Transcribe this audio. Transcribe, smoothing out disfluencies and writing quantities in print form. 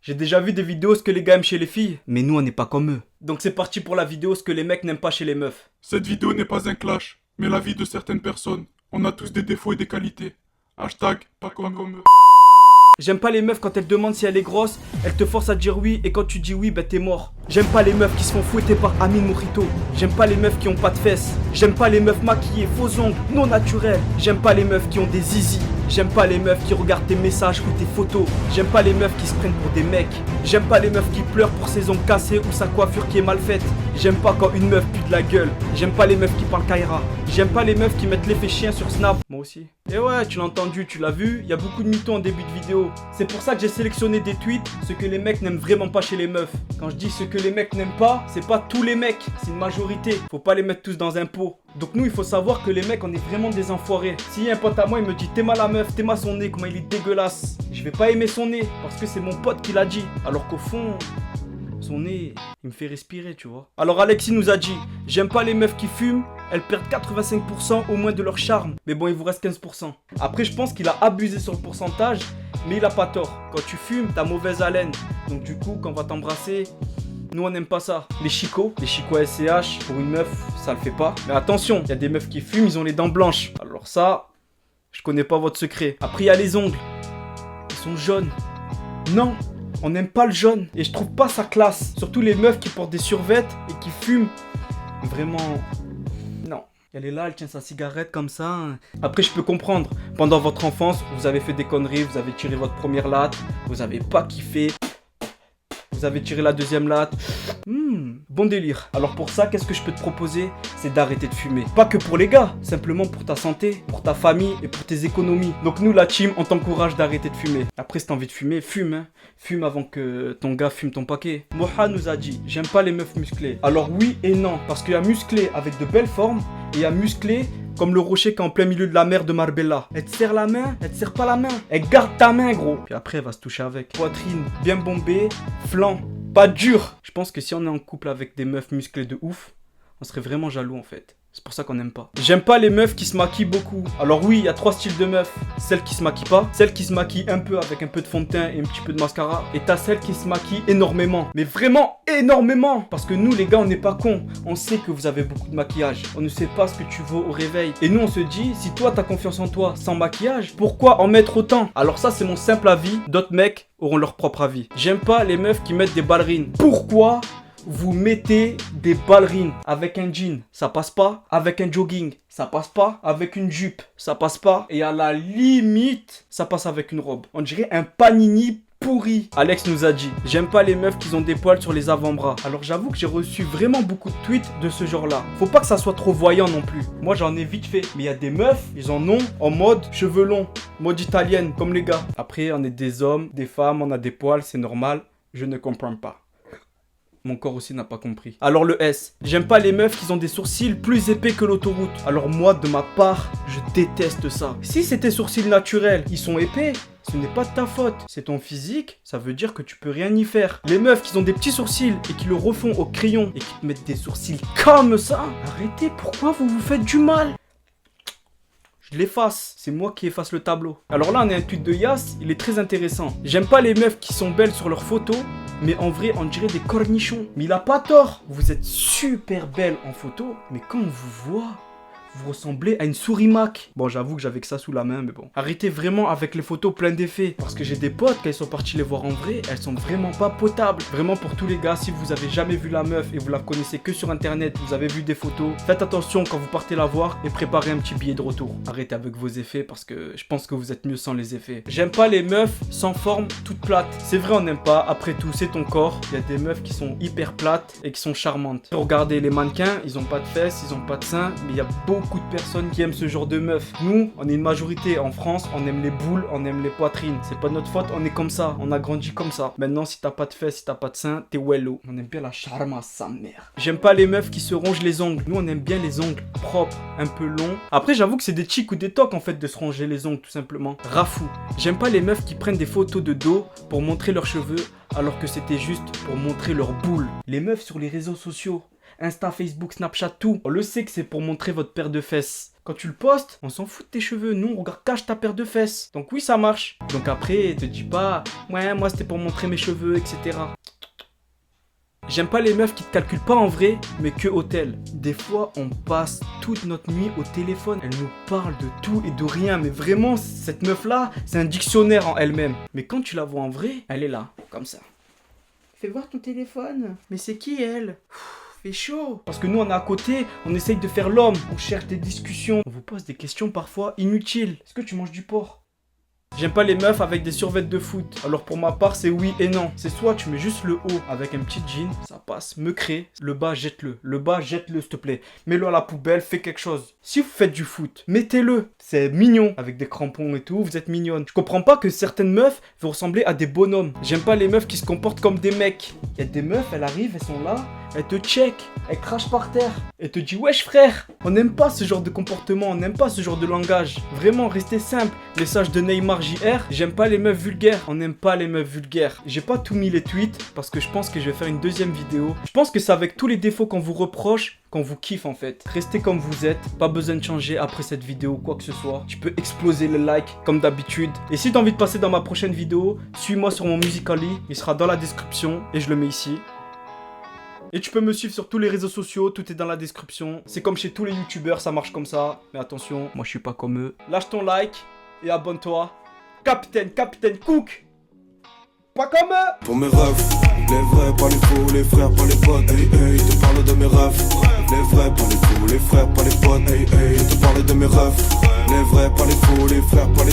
J'ai déjà vu des vidéos ce que les gars aiment chez les filles, mais nous on n'est pas comme eux. Donc c'est parti pour la vidéo ce que les mecs n'aiment pas chez les meufs. Cette vidéo n'est pas un clash, mais la vie de certaines personnes. On a tous des défauts et des qualités. Hashtag pas comme eux. J'aime pas les meufs quand elles demandent si elle est grosse, elles te forcent à dire oui et quand tu dis oui, ben t'es mort. J'aime pas les meufs qui se font fouetter par Amine Mojito. J'aime pas les meufs qui ont pas de fesses. J'aime pas les meufs maquillées, faux ongles, non naturels. J'aime pas les meufs qui ont des zizi. J'aime pas les meufs qui regardent tes messages ou tes photos. J'aime pas les meufs qui se prennent pour des mecs. J'aime pas les meufs qui pleurent pour ses ongles cassés ou sa coiffure qui est mal faite. J'aime pas quand une meuf pue de la gueule. J'aime pas les meufs qui parlent Kaira. J'aime pas les meufs qui mettent l'effet chien sur Snap. Moi aussi. Et ouais, tu l'as entendu, tu l'as vu, il y a beaucoup de mythos en début de vidéo. C'est pour ça que j'ai sélectionné des tweets, ce que les mecs n'aiment vraiment pas chez les meufs. Quand je dis ce que les mecs n'aiment pas, c'est pas tous les mecs, c'est une majorité. Faut pas les mettre tous dans un pot. Donc nous, il faut savoir que les mecs, on est vraiment des enfoirés. Si un pote à moi, il me dit t'aimes la meuf, t'aimes son nez, comment il est dégueulasse. Je vais pas aimer son nez, parce que c'est mon pote qui l'a dit. Alors qu'au fond... son nez, il me fait respirer, tu vois. Alors Alexis nous a dit, j'aime pas les meufs qui fument, elles perdent 85% au moins de leur charme. Mais bon, il vous reste 15%. Après, je pense qu'il a abusé sur le pourcentage, mais il a pas tort. Quand tu fumes, t'as mauvaise haleine. Donc du coup, quand on va t'embrasser, nous on n'aime pas ça. Les chicots SCH, pour une meuf, ça le fait pas. Mais attention, il y a des meufs qui fument, ils ont les dents blanches. Alors ça, je connais pas votre secret. Après, il y a les ongles. Ils sont jaunes. Non, on n'aime pas le jaune et je trouve pas ça classe. Surtout les meufs qui portent des survêtements et qui fument. Vraiment, non. Elle est là, elle tient sa cigarette comme ça. Après, je peux comprendre. Pendant votre enfance, vous avez fait des conneries, vous avez tiré votre première latte, vous avez pas kiffé. Vous avez tiré la deuxième latte. Bon délire. Alors pour ça, qu'est-ce que je peux te proposer? C'est d'arrêter de fumer. Pas que pour les gars, simplement pour ta santé, pour ta famille et pour tes économies. Donc nous, la team, on t'encourage d'arrêter de fumer. Après, si t'as envie de fumer, fume. Hein. Fume avant que ton gars fume ton paquet. Moha nous a dit, j'aime pas les meufs musclées. Alors oui et non, parce qu'il y a musclé avec de belles formes et il y a musclé comme le rocher qui est en plein milieu de la mer de Marbella. Elle te serre la main, elle te serre pas la main. Elle garde ta main, gros. Puis après, elle va se toucher avec. Poitrine bien bombée, flanc pas dur. Je pense que si on est en couple avec des meufs musclées de ouf, on serait vraiment jaloux en fait. C'est pour ça qu'on n'aime pas. J'aime pas les meufs qui se maquillent beaucoup. Alors oui, il y a 3 styles de meufs. Celles qui se maquillent pas, celles qui se maquillent un peu avec un peu de fond de teint et un petit peu de mascara. Et t'as celles qui se maquillent énormément. Mais vraiment énormément. Parce que nous les gars, on n'est pas cons. On sait que vous avez beaucoup de maquillage. On ne sait pas ce que tu vaux au réveil. Et nous on se dit, si toi t'as confiance en toi sans maquillage, pourquoi en mettre autant? Alors ça c'est mon simple avis. D'autres mecs auront leur propre avis. J'aime pas les meufs qui mettent des ballerines. Pourquoi vous mettez des ballerines avec un jean? Ça passe pas. Avec un jogging? Ça passe pas. Avec une jupe? Ça passe pas. Et à la limite, ça passe avec une robe. On dirait un panini pourri. Alex nous a dit, j'aime pas les meufs qui ont des poils sur les avant-bras. Alors j'avoue que j'ai reçu vraiment beaucoup de tweets de ce genre là. Faut pas que ça soit trop voyant non plus. Moi j'en ai vite fait. Mais il y a des meufs, ils en ont en mode cheveux longs, mode italienne, comme les gars. Après on est des hommes, des femmes, on a des poils, c'est normal. Je ne comprends pas. Mon corps aussi n'a pas compris. Alors le S. J'aime pas les meufs qui ont des sourcils plus épais que l'autoroute. Alors moi, de ma part, je déteste ça. Si c'est tes sourcils naturels, ils sont épais, ce n'est pas de ta faute. C'est ton physique, ça veut dire que tu peux rien y faire. Les meufs qui ont des petits sourcils et qui le refont au crayon et qui te mettent des sourcils comme ça, arrêtez, pourquoi vous vous faites du mal? Je l'efface, c'est moi qui efface le tableau. Alors là on a un tweet de Yas, il est très intéressant. J'aime pas les meufs qui sont belles sur leurs photos, mais en vrai on dirait des cornichons. Mais il a pas tort, vous êtes super belle en photo, mais quand on vous voit, vous ressemblez à une souris Mac. Bon, j'avoue que j'avais que ça sous la main, mais bon. Arrêtez vraiment avec les photos pleines d'effets. Parce que j'ai des potes, quand ils sont partis les voir en vrai, elles sont vraiment pas potables. Vraiment pour tous les gars, si vous avez jamais vu la meuf et vous la connaissez que sur internet, vous avez vu des photos, faites attention quand vous partez la voir et préparez un petit billet de retour. Arrêtez avec vos effets parce que je pense que vous êtes mieux sans les effets. J'aime pas les meufs sans forme, toutes plates. C'est vrai, on n'aime pas. Après tout, c'est ton corps. Il y a des meufs qui sont hyper plates et qui sont charmantes. Regardez les mannequins, ils ont pas de fesses, ils ont pas de seins, mais il y a beaucoup de personnes qui aiment ce genre de meufs. Nous, on est une majorité en France, on aime les boules, on aime les poitrines. C'est pas notre faute, on est comme ça, on a grandi comme ça. Maintenant, si t'as pas de fesses, si t'as pas de seins, t'es wello. On aime bien la charma, sa mère. J'aime pas les meufs qui se rongent les ongles. Nous, on aime bien les ongles propres, un peu longs. Après, j'avoue que c'est des chics ou des tocs en fait de se ronger les ongles, tout simplement. Rafou. J'aime pas les meufs qui prennent des photos de dos pour montrer leurs cheveux, alors que c'était juste pour montrer leurs boules. Les meufs sur les réseaux sociaux, Insta, Facebook, Snapchat, tout. On le sait que c'est pour montrer votre paire de fesses. Quand tu le postes, on s'en fout de tes cheveux. Nous, on regarde cache ta paire de fesses. Donc oui, ça marche. Donc après, te dis pas, ouais, moi c'était pour montrer mes cheveux, etc. J'aime pas les meufs qui te calculent pas en vrai, mais que au tel. Des fois, on passe toute notre nuit au téléphone. Elle nous parle de tout et de rien. Mais vraiment, cette meuf-là, c'est un dictionnaire en elle-même. Mais quand tu la vois en vrai, elle est là, comme ça. Fais voir ton téléphone. Mais c'est qui elle? Fait chaud. Parce que nous, on est à côté, on essaye de faire l'homme. On cherche des discussions. On vous pose des questions parfois inutiles. Est-ce que tu manges du porc? J'aime pas les meufs avec des survêtements de foot. Alors pour ma part, c'est oui et non. C'est soit tu mets juste le haut avec un petit jean, ça passe, me crée. Le bas, jette-le. Le bas, jette-le, s'il te plaît. Mets-le à la poubelle, fais quelque chose. Si vous faites du foot, mettez-le. C'est mignon. Avec des crampons et tout, vous êtes mignonne. Je comprends pas que certaines meufs vous ressemblez à des bonhommes. J'aime pas les meufs qui se comportent comme des mecs. Il y a des meufs, elles arrivent, elles sont là. Elle te check, elle crache par terre, elle te dit wesh frère. On n'aime pas ce genre de comportement, on n'aime pas ce genre de langage. Vraiment, restez simple. Message de Neymar JR, j'aime pas les meufs vulgaires. On n'aime pas les meufs vulgaires. J'ai pas tout mis les tweets parce que je pense que je vais faire une deuxième vidéo. Je pense que c'est avec tous les défauts qu'on vous reproche qu'on vous kiffe en fait. Restez comme vous êtes, pas besoin de changer après cette vidéo ou quoi que ce soit. Tu peux exploser le like comme d'habitude. Et si t'as envie de passer dans ma prochaine vidéo, suis-moi sur mon Musical.ly, il sera dans la description et je le mets ici. Et tu peux me suivre sur tous les réseaux sociaux, tout est dans la description. C'est comme chez tous les youtubeurs, ça marche comme ça. Mais attention, moi je suis pas comme eux. Lâche ton like et abonne-toi. Capitaine Cook. Pas comme eux. Pour mes refs, les vrais, pas les faux, les frères, pas les potes, hey, hey, je te parle de mes refs. Les vrais, pas les faux, les frères, pas les potes, hey, hey, je te parle de mes refs. Les vrais, pas les faux, les frères, pas les